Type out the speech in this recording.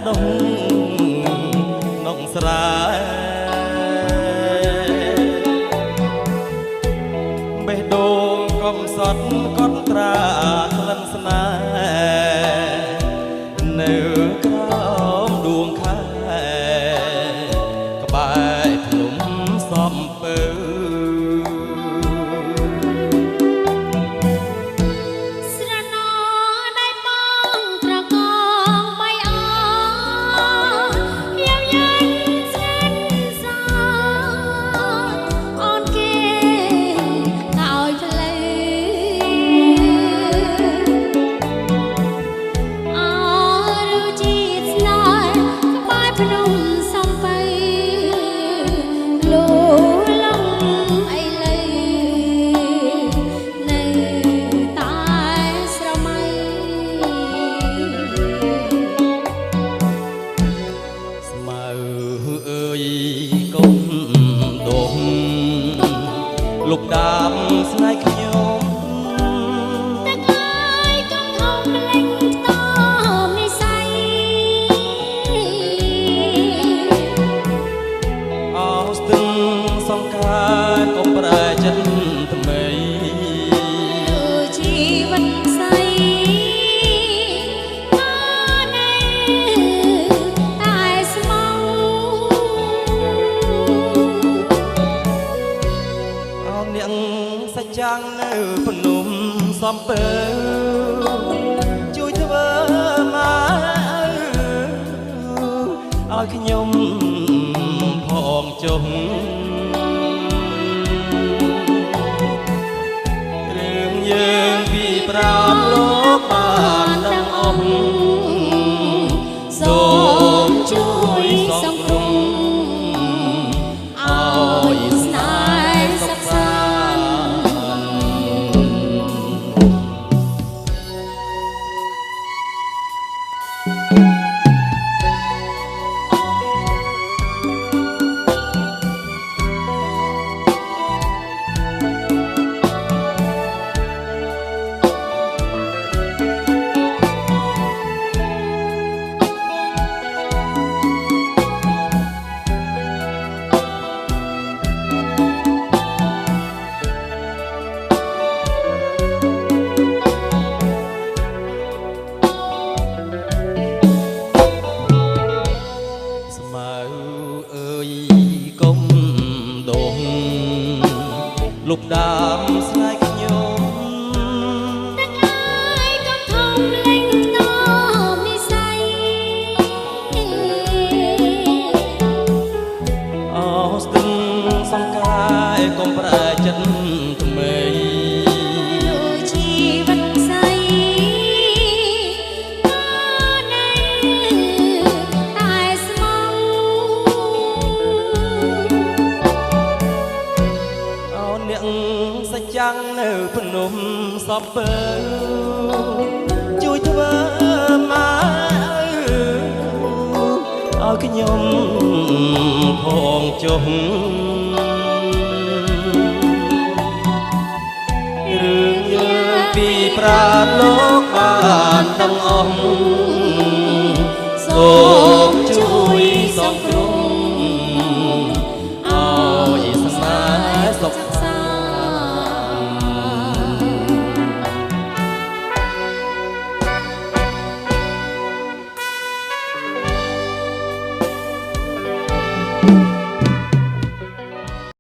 ដងនងស្រែបេះដូងកំសត់កត់ត្រាក្លិនស្នេហ៍នៅក្រោមដួងខែក្បែរភ្នំសំពៅលុកដាមស្នេហ៍ខ្ញុំតែកាយកងធំលេងតនិស័យអោស្ទឹងសង្ការកុំប្រែចិត្តថ្មីជីវិតស្អីតែស្មងនាងសច្ចាំងនៅភ្នំសំពៅជួយធ្វើមកឲ្យខ្ញុំផងចុះរឿងយើងពីប្រាប់លោកបានដឹងអស់សូមជួយសង្គ្រោះឲ្យស្នេហ៍សុខសាលុកដាមស្នេហ៍ខ្ញុំតែកាយកងធំលេងតនិស័យអោស្ទឹងសង្ការកុំប្រែចិត្តថ្មីជីវិតស្អីតែស្មងនាងសច្ចាំងនៅភ្នំសំពៅជួយធ្វើមកឲ្យខ្ញុំផងចុះរឿងយើងពីប្រាប់លោកបានដឹងអស់សូមជួយសង្គ្រោះ